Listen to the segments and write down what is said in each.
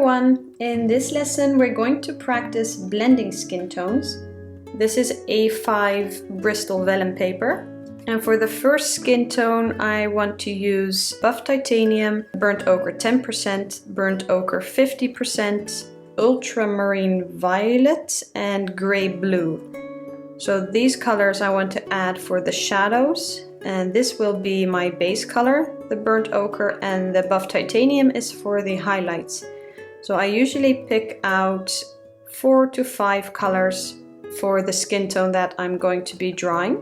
everyone! In this lesson we're going to practice blending skin tones. This is A5 Bristol vellum paper, and for the first skin tone I want to use buff titanium, burnt ochre 10%, burnt ochre 50%, ultramarine violet and grey blue. So these colors I want to add for the shadows, and this will be my base color, the burnt ochre, and the buff titanium is for the highlights. So I usually pick out 4 to 5 colors for the skin tone that I'm going to be drawing.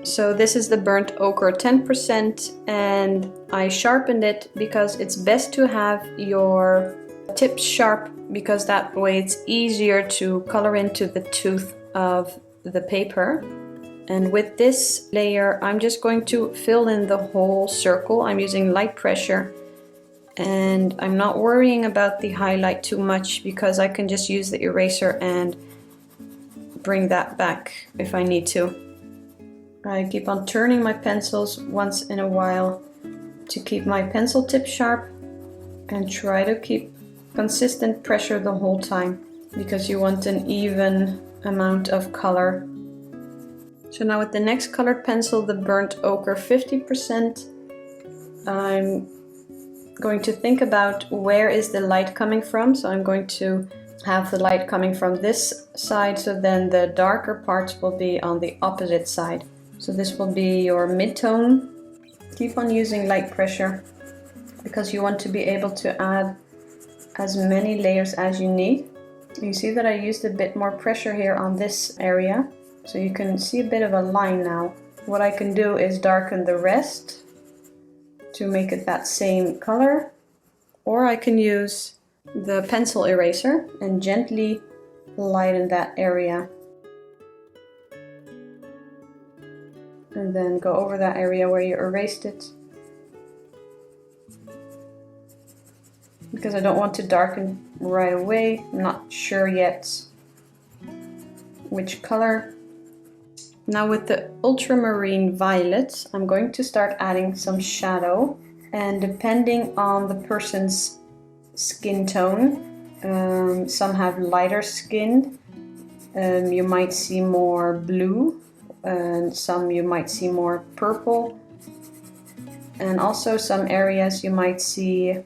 So this is the burnt ochre 10%, and I sharpened it because it's best to have your tips sharp, because that way it's easier to color into the tooth of the paper. And with this layer I'm just going to fill in the whole circle. I'm using light pressure and I'm not worrying about the highlight too much because I can just use the eraser and bring that back if I need to. I keep on turning my pencils once in a while to keep my pencil tip sharp and try to keep consistent pressure the whole time because you want an even amount of color. So now with the next colored pencil, the burnt ochre 50%, I'm going to think about where is the light coming from. So I'm going to have the light coming from this side, so then the darker parts will be on the opposite side. So this will be your mid-tone. Keep on using light pressure because you want to be able to add as many layers as you need. You see that I used a bit more pressure here on this area. So you can see a bit of a line now. What I can do is darken the rest to make it that same color, or I can use the pencil eraser and gently lighten that area. And then go over that area where you erased it. Because I don't want to darken right away, I'm not sure yet which color. Now with the ultramarine violet, I'm going to start adding some shadow, and depending on the person's skin tone, some have lighter skin, you might see more blue, and some you might see more purple, and also some areas you might see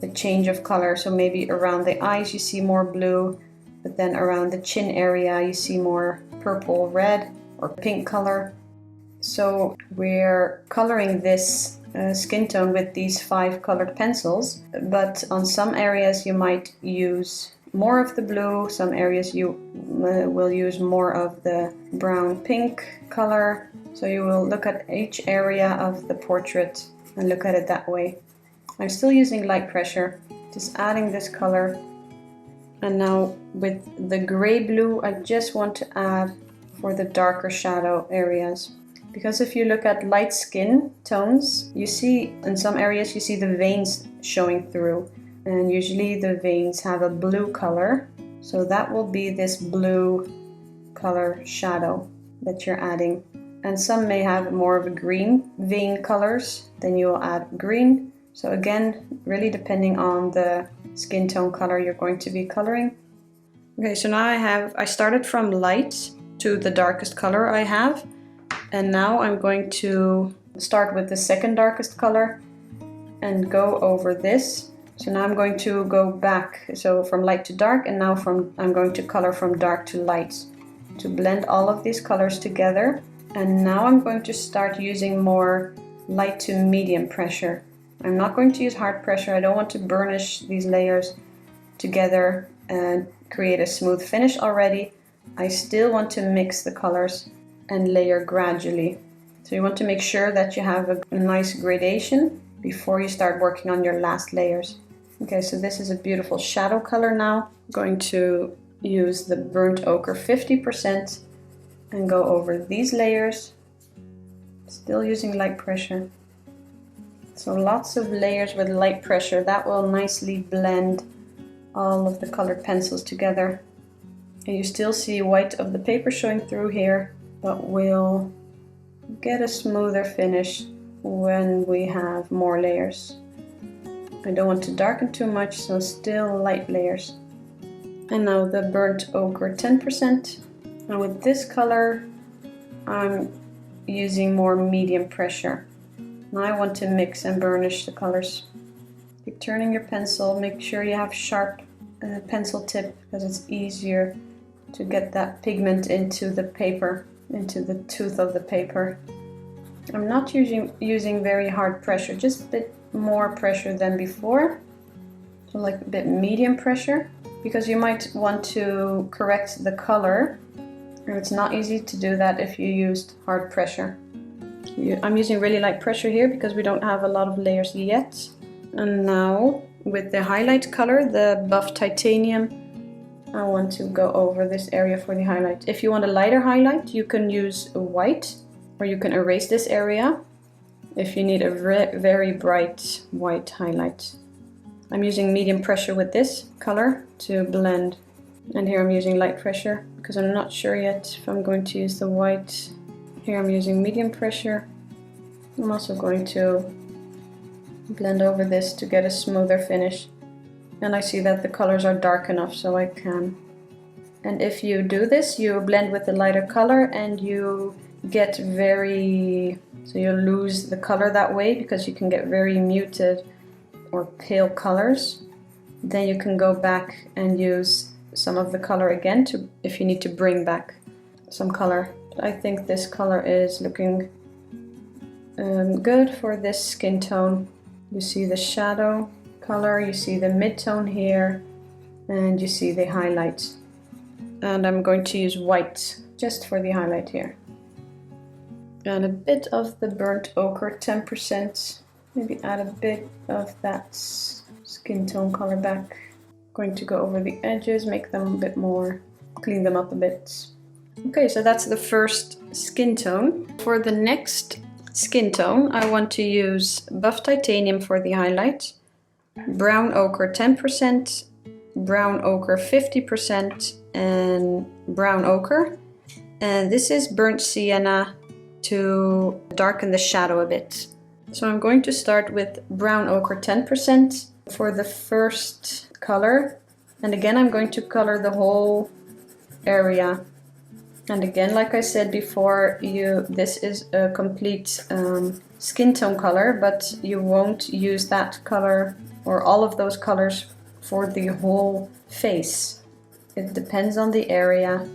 a change of color. So maybe around the eyes you see more blue, but then around the chin area you see more purple, red or pink color. So we're coloring this skin tone with these 5 colored pencils, but on some areas you might use more of the blue, some areas you will use more of the brown pink color. So you will look at each area of the portrait and look at it that way. I'm still using light pressure, just adding this color. And now with the gray blue, I just want to add for the darker shadow areas. Because if you look at light skin tones, you see in some areas you see the veins showing through. And usually the veins have a blue color. So that will be this blue color shadow that you're adding. And some may have more of a green vein colors, then you will add green. So again, really depending on the skin tone color you're going to be coloring. Okay, so now I started from light to the darkest color I have, and now I'm going to start with the second darkest color and go over this. So now I'm going to go back, so from light to dark, and now I'm going to color from dark to light to blend all of these colors together. And now I'm going to start using more light to medium pressure. I'm not going to use hard pressure. I don't want to burnish these layers together and create a smooth finish already. I still want to mix the colors and layer gradually. So you want to make sure that you have a nice gradation before you start working on your last layers. Okay, so this is a beautiful shadow color now. I'm going to use the burnt ochre 50% and go over these layers, still using light pressure. So lots of layers with light pressure, that will nicely blend all of the colored pencils together. And you still see white of the paper showing through here, but we'll get a smoother finish when we have more layers. I don't want to darken too much, so still light layers. And now the burnt ochre 10%. And with this color, I'm using more medium pressure. Now I want to mix and burnish the colors. Keep turning your pencil, make sure you have sharp pencil tip because it's easier to get that pigment into the paper, into the tooth of the paper. I'm not using very hard pressure, just a bit more pressure than before, so like a bit medium pressure, because you might want to correct the color, and it's not easy to do that if you used hard pressure. I'm using really light pressure here because we don't have a lot of layers yet. And now with the highlight color, the buff titanium, I want to go over this area for the highlight. If you want a lighter highlight, you can use white, or you can erase this area if you need a very bright white highlight. I'm using medium pressure with this color to blend. And here I'm using light pressure because I'm not sure yet if I'm going to use the white. Here I'm using medium pressure. I'm also going to blend over this to get a smoother finish. And I see that the colors are dark enough, so I can. And if you do this, you blend with the lighter color and you get so you lose the color that way because you can get very muted or pale colors. Then you can go back and use some of the color again if you need to bring back some color. I think this color is looking good for this skin tone. You see the shadow color, you see the mid-tone here, and you see the highlight. And I'm going to use white just for the highlight here. And a bit of the burnt ochre 10%. Maybe add a bit of that skin tone color back. Going to go over the edges, make them a bit more, clean them up a bit. Okay, so that's the first skin tone. For the next skin tone, I want to use buff titanium for the highlight, brown ochre 10%, brown ochre 50%, and brown ochre. And this is burnt sienna to darken the shadow a bit. So I'm going to start with brown ochre 10% for the first color. And again, I'm going to color the whole area. And again, like I said before, this is a complete skin tone color, but you won't use that color or all of those colors for the whole face. It depends on the area.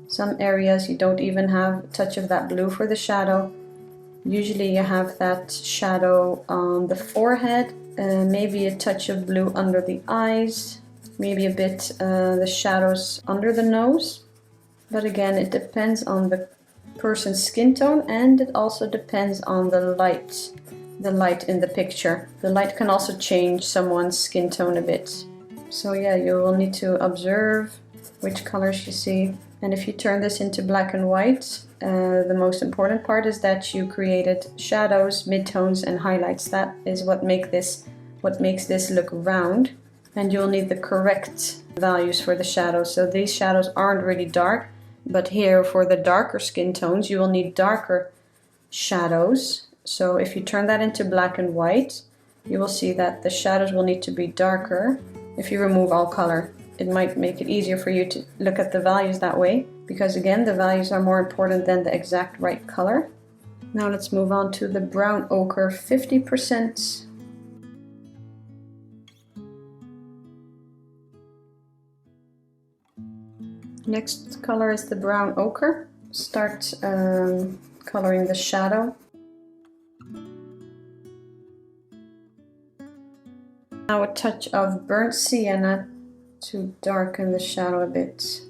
Some areas you don't even have a touch of that blue for the shadow. Usually you have that shadow on the forehead, maybe a touch of blue under the eyes, maybe a bit the shadows under the nose. But again, it depends on the person's skin tone, and it also depends on the light in the picture. The light can also change someone's skin tone a bit. So yeah, you will need to observe which colors you see. And if you turn this into black and white, the most important part is that you created shadows, midtones, and highlights. That is what makes this look round. And you'll need the correct values for the shadows. So these shadows aren't really dark, but here for the darker skin tones, you will need darker shadows. So if you turn that into black and white, you will see that the shadows will need to be darker if you remove all color. It might make it easier for you to look at the values that way, because again, the values are more important than the exact right color. Now let's move on to the brown ochre 50%. Next color is the brown ochre. Start coloring the shadow. Now a touch of burnt sienna to darken the shadow a bit.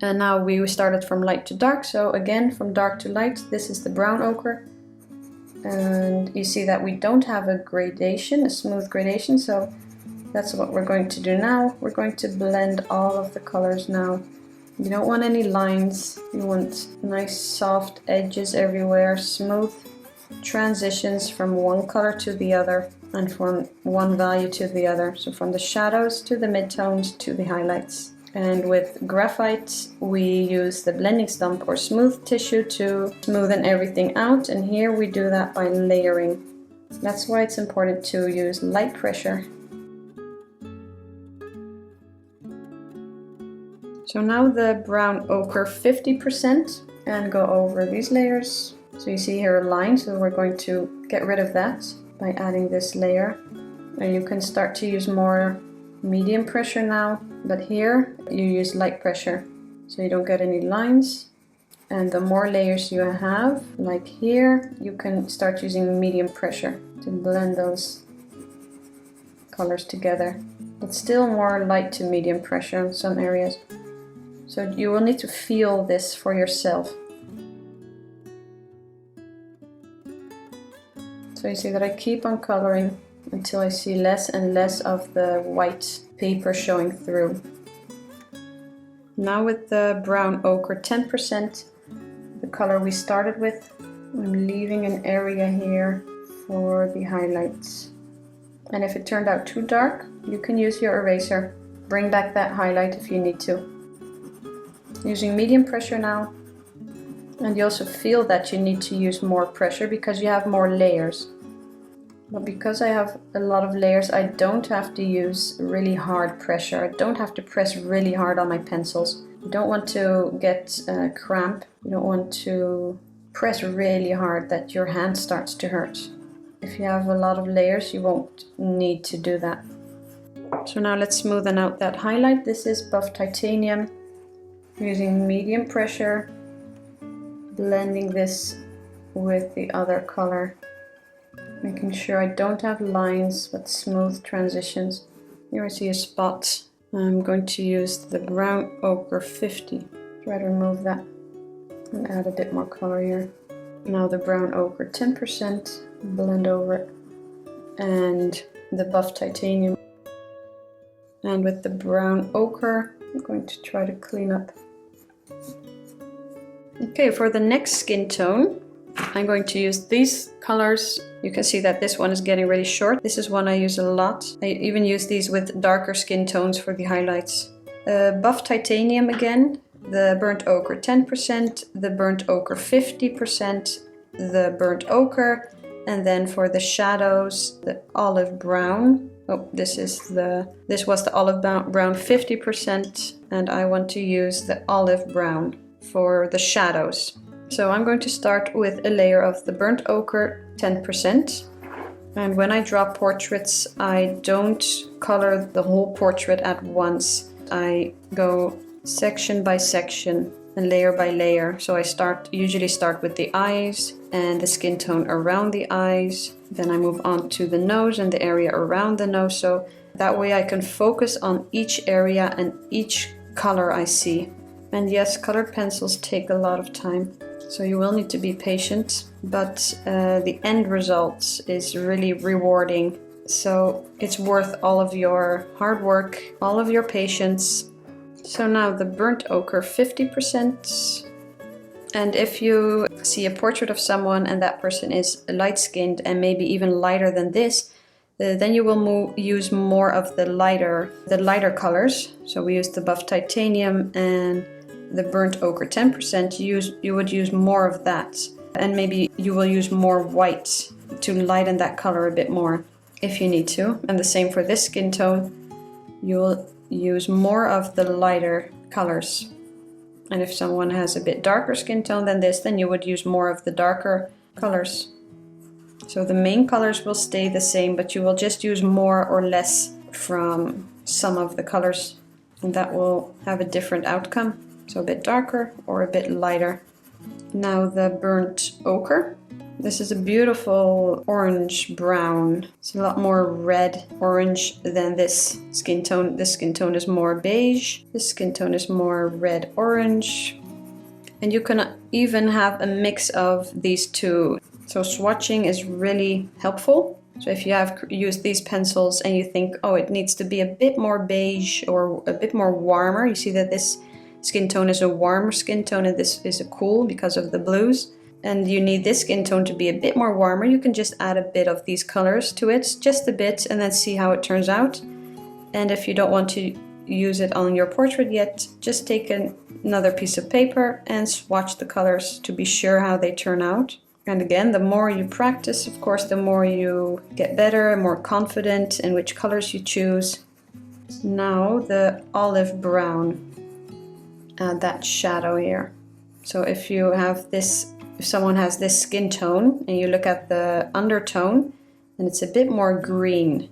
And now we started from light to dark, so again from dark to light, this is the brown ochre. And you see that we don't have a gradation, a smooth gradation, so that's what we're going to do now. We're going to blend all of the colors now. You don't want any lines, you want nice soft edges everywhere, smooth transitions from one color to the other and from one value to the other. So from the shadows to the midtones to the highlights. And with graphite, we use the blending stump or smooth tissue to smoothen everything out. And here we do that by layering. That's why it's important to use light pressure. So now the brown ochre 50% and go over these layers. So you see here a line, so we're going to get rid of that by adding this layer. And you can start to use more medium pressure now, but here you use light pressure so you don't get any lines. And the more layers you have, like here, you can start using medium pressure to blend those colors together, but still more light to medium pressure in some areas. So you will need to feel this for yourself. So you see that I keep on coloring until I see less and less of the white paper showing through. Now with the brown ochre 10%, the color we started with, I'm leaving an area here for the highlights. And if it turned out too dark, you can use your eraser. Bring back that highlight if you need to. Using medium pressure now. And you also feel that you need to use more pressure because you have more layers. But because I have a lot of layers, I don't have to use really hard pressure. I don't have to press really hard on my pencils. You don't want to get cramp. You don't want to press really hard that your hand starts to hurt. If you have a lot of layers, you won't need to do that. So now let's smoothen out that highlight. This is buff titanium. Using medium pressure, blending this with the other color. Making sure I don't have lines but smooth transitions. Here I see a spot. I'm going to use the brown ochre 50. Try to remove that and add a bit more color here. Now the brown ochre 10%, blend over it. And the buff titanium. And with the brown ochre, I'm going to try to clean up. Okay, for the next skin tone, I'm going to use these colors. You can see that this one is getting really short. This is one I use a lot. I even use these with darker skin tones for the highlights. Buff titanium again, the burnt ochre 10%, the burnt ochre 50%, the burnt ochre, and then for the shadows, the olive brown. Oh, this was the olive brown 50%, and I want to use the olive brown for the shadows. So I'm going to start with a layer of the burnt ochre 10%. And when I draw portraits, I don't color the whole portrait at once. I go section by section and layer by layer. So I usually start with the eyes and the skin tone around the eyes. Then I move on to the nose and the area around the nose. So that way I can focus on each area and each color I see. And yes, colored pencils take a lot of time. So you will need to be patient, but the end result is really rewarding. So it's worth all of your hard work, all of your patience. So now the burnt ochre 50%. And if you see a portrait of someone and that person is light-skinned and maybe even lighter than this, then you will use more of the lighter colors. So we use the buff titanium and the burnt ochre 10%, you would use more of that. And maybe you will use more white to lighten that color a bit more if you need to. And the same for this skin tone, you will use more of the lighter colors. And if someone has a bit darker skin tone than this, then you would use more of the darker colors. So the main colors will stay the same, but you will just use more or less from some of the colors, and that will have a different outcome. So a bit darker or a bit lighter. Now the burnt ochre. This is a beautiful orange brown. It's a lot more red orange than this skin tone. This skin tone is more beige. This skin tone is more red orange. And you can even have a mix of these two. So swatching is really helpful. So if you have used these pencils and you think, oh, it needs to be a bit more beige or a bit more warmer, you see that this skin tone is a warmer skin tone and this is a cool because of the blues. And you need this skin tone to be a bit more warmer. You can just add a bit of these colors to it, just a bit, and then see how it turns out. And if you don't want to use it on your portrait yet, just take another piece of paper and swatch the colors to be sure how they turn out. And again, the more you practice, of course, the more you get better, more confident in which colors you choose. Now the olive brown, add that shadow here. So if you have this, if someone has this skin tone and you look at the undertone, then it's a bit more green.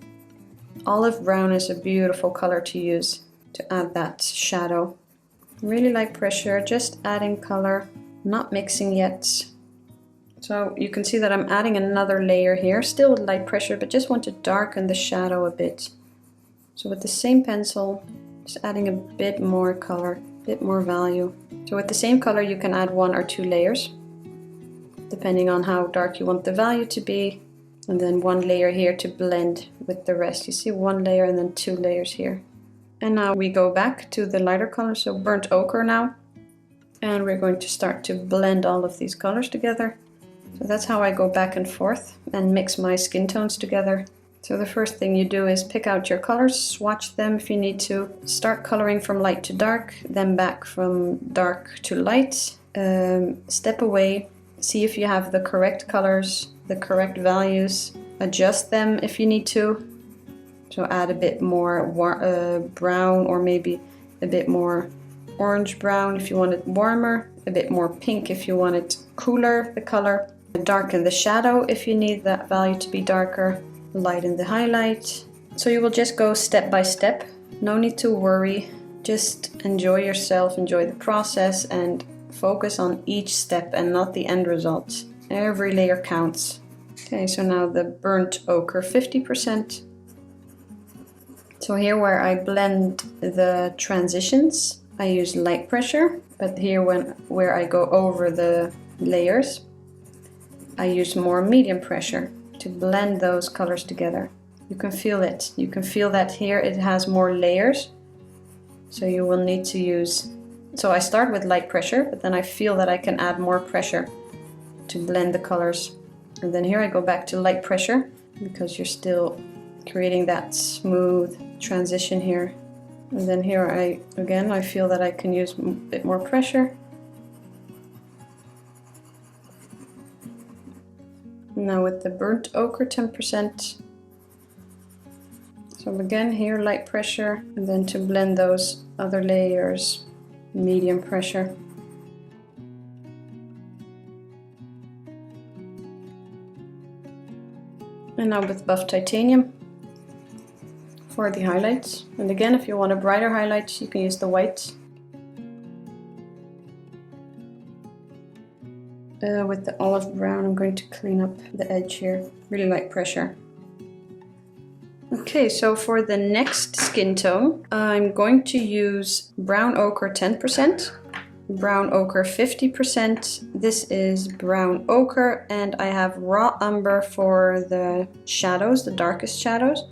Olive brown is a beautiful color to use to add that shadow. Really light pressure, just adding color, not mixing yet. So you can see that I'm adding another layer here, still with light pressure, but just want to darken the shadow a bit. So with the same pencil, just adding a bit more color, a bit more value. So with the same color you can add 1 or 2 layers, depending on how dark you want the value to be. And then 1 layer here to blend with the rest. You see 1 layer and then 2 layers here. And now we go back to the lighter color, so burnt ochre now. And we're going to start to blend all of these colors together. So that's how I go back and forth and mix my skin tones together. So the first thing you do is pick out your colors, swatch them if you need to. Start coloring from light to dark, then back from dark to light. Step away, see if you have the correct colors, the correct values. Adjust them if you need to. So add a bit more brown, or maybe a bit more orange brown if you want it warmer, a bit more pink if you want it cooler, the color. Darken the shadow if you need that value to be darker. Lighten the highlight. So you will just go step by step. No need to worry. Just enjoy yourself, enjoy the process, and focus on each step and not the end result. Every layer counts. Okay, so now the burnt ochre 50%. So here where I blend the transitions, I use light pressure, but here where I go over the layers, I use more medium pressure to blend those colors together. You can feel it. You can feel that here it has more layers, so you will need to use... So I start with light pressure, but then I feel that I can add more pressure to blend the colors. And then here I go back to light pressure, because you're still creating that smooth transition here. And then here I feel that I can use a bit more pressure. Now with the burnt ochre 10%. So again here light pressure, and then to blend those other layers, medium pressure. And now with buff titanium for the highlights. And again, if you want a brighter highlight, you can use the white. With the olive brown, I'm going to clean up the edge here. Really light pressure. Okay, so for the next skin tone, I'm going to use brown ochre 10%, brown ochre 50%. This is brown ochre, and I have raw umber for the shadows, the darkest shadows.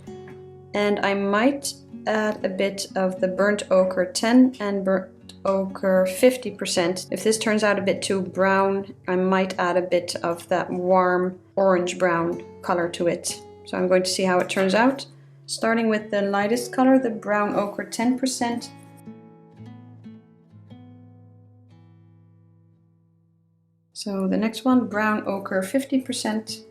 And I might add a bit of the burnt ochre 10 and burnt ochre 50%. If this turns out a bit too brown, I might add a bit of that warm orange brown color to it. So I'm going to see how it turns out. Starting with the lightest color, the brown ochre 10%. So the next one, brown ochre 50%.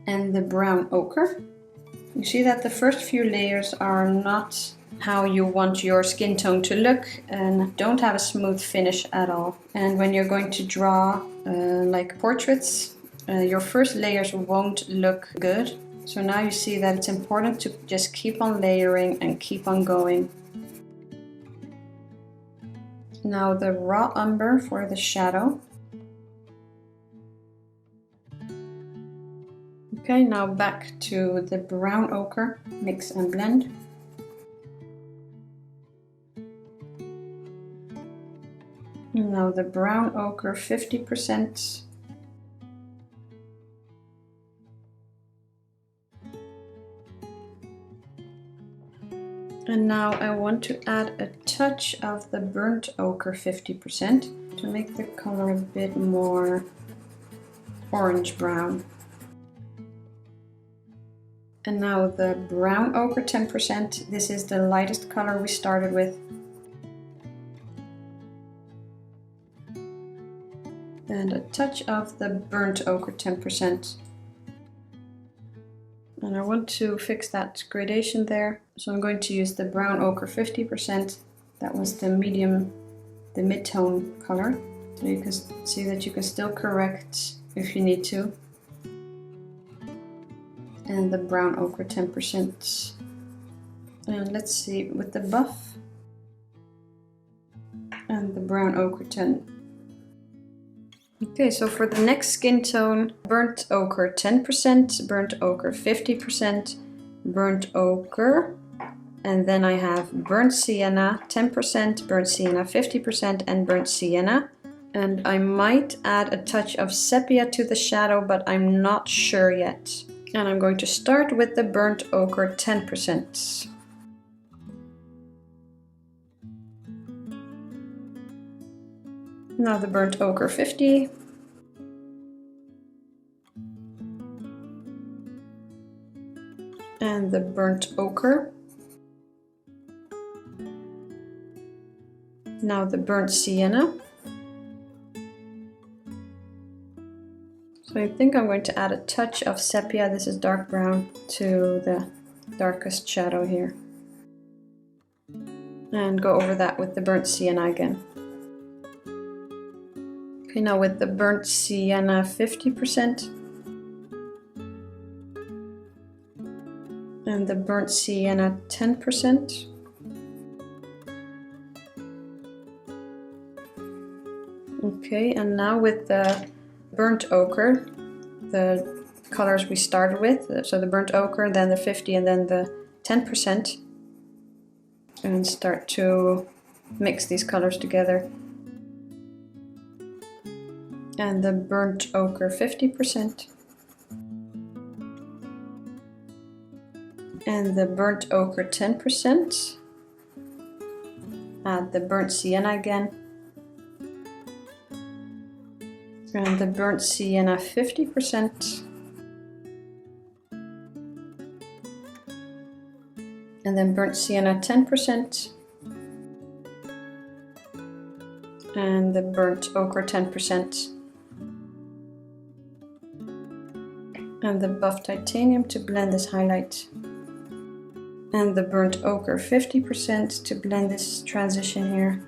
And the brown ochre. You see that the first few layers are not how you want your skin tone to look and don't have a smooth finish at all. And when you're going to draw like portraits, your first layers won't look good. So now you see that it's important to just keep on layering and keep on going. Now the raw umber for the shadow. Okay, now back to the brown ochre, mix and blend. Now the brown ochre 50%. And now I want to add a touch of the burnt ochre 50% to make the color a bit more orange brown. And now the brown ochre 10%. This is the lightest color we started with. And a touch of the burnt ochre 10%. And I want to fix that gradation there. So I'm going to use the brown ochre 50%. That was the medium, the mid-tone color. So you can see that you can still correct if you need to. And the brown ochre 10%. And let's see with the buff and the brown ochre 10. Okay, so for the next skin tone, burnt ochre 10%, burnt ochre 50%, burnt ochre, and then I have burnt sienna 10%, burnt sienna 50%, and burnt sienna. And I might add a touch of sepia to the shadow, but I'm not sure yet. And I'm going to start with the burnt ochre 10%. Now the burnt ochre 50. And the burnt ochre. Now the burnt sienna. So I think I'm going to add a touch of sepia, this is dark brown, to the darkest shadow here. And go over that with the burnt sienna again. Okay, now with the burnt sienna 50% and the burnt sienna 10%. Okay, and now with the burnt ochre, the colors we started with, so the burnt ochre, then the 50 and then the 10%, and start to mix these colors together. And the burnt ochre 50%. And the burnt ochre 10%. Add the burnt sienna again. And the burnt sienna 50%. And then burnt sienna 10%. And the burnt ochre 10%. And the buff titanium to blend this highlight. And the burnt ochre 50% to blend this transition here.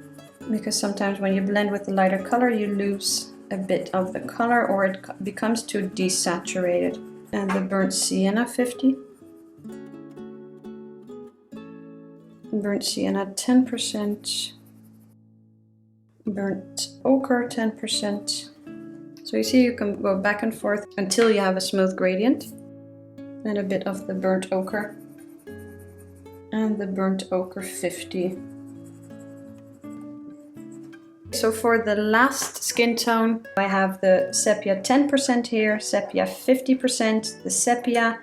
Because sometimes when you blend with the lighter color, you lose a bit of the color or it becomes too desaturated. And the burnt sienna 50. Burnt sienna 10%. Burnt ochre 10%. So you see you can go back and forth until you have a smooth gradient. And a bit of the burnt ochre. And the burnt ochre 50. So for the last skin tone, I have the sepia 10% here, sepia 50%, the sepia,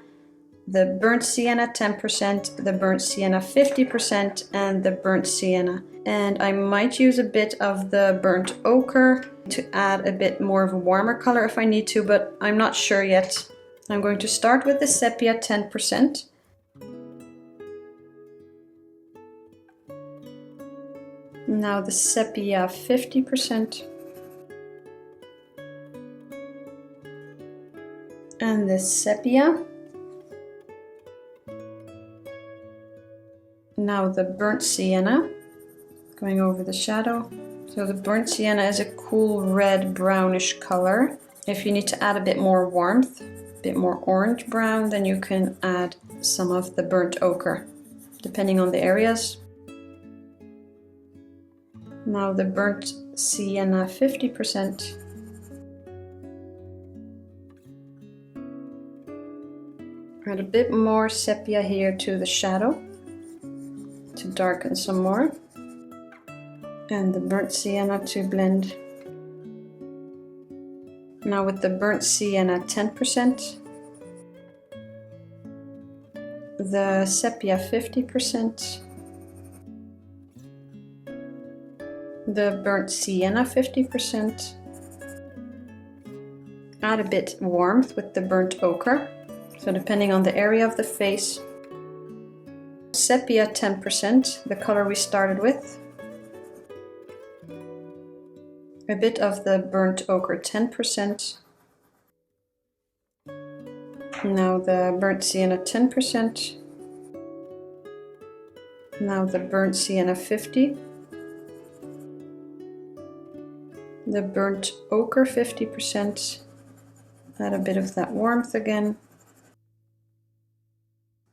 the burnt sienna 10%, the burnt sienna 50%, and the burnt sienna. And I might use a bit of the burnt ochre to add a bit more of a warmer color if I need to, but I'm not sure yet. I'm going to start with the sepia 10%. Now the sepia 50%. And the sepia. Now the burnt sienna, going over the shadow. So the burnt sienna is a cool red brownish color. If you need to add a bit more warmth, a bit more orange brown, then you can add some of the burnt ochre, depending on the areas. Now the burnt sienna 50%. Add a bit more sepia here to the shadow to darken some more. And the burnt sienna to blend. Now with the burnt sienna 10%. The sepia 50%. The burnt sienna 50%. Add a bit warmth with the burnt ochre. So So depending on the area of the face. Sepia 10%, the color we started with. A bit of the burnt ochre 10%. Now the burnt sienna 10%. Now the burnt sienna 50. The burnt ochre 50%. Add a bit of that warmth again.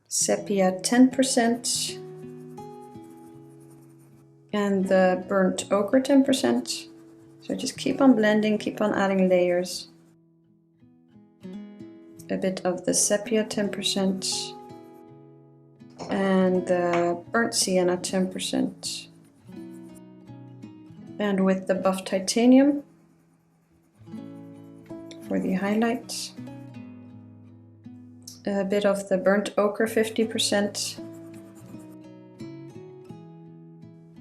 Sepia 10%. And the burnt ochre 10%. So just keep on blending, keep on adding layers. A bit of the sepia 10%. And the burnt sienna 10%. And with the buff titanium for the highlights. A bit of the burnt ochre 50%.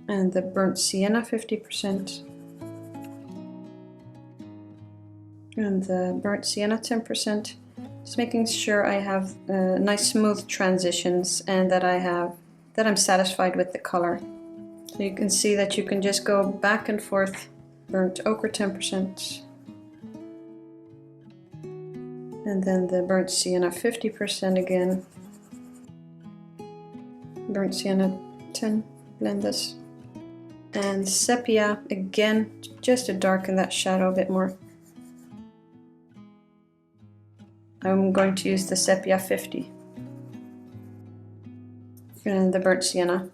And the burnt sienna 50%. And the burnt sienna 10%. Just making sure I have nice smooth transitions and that I'm satisfied with the color. So you can see that you can just go back and forth. Burnt ochre 10%. And then the burnt sienna 50% again. Burnt sienna 10, blend this. And sepia again, just to darken that shadow a bit more. I'm going to use the sepia 50 and the burnt sienna.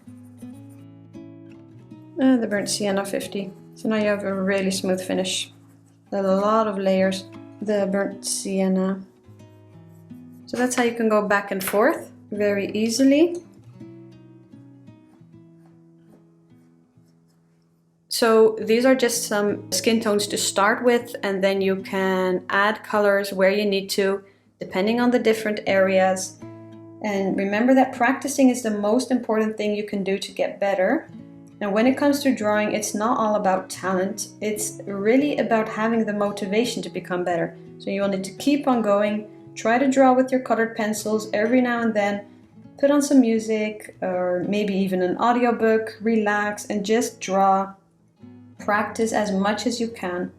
And the burnt sienna 50. So now you have a really smooth finish. A lot of layers. The burnt sienna. So that's how you can go back and forth very easily. So these are just some skin tones to start with, and then you can add colors where you need to, depending on the different areas. And remember that practicing is the most important thing you can do to get better. And when it comes to drawing, it's not all about talent. It's really about having the motivation to become better. So you will need to keep on going, try to draw with your colored pencils every now and then, put on some music or maybe even an audiobook, relax and just draw. Practice as much as you can.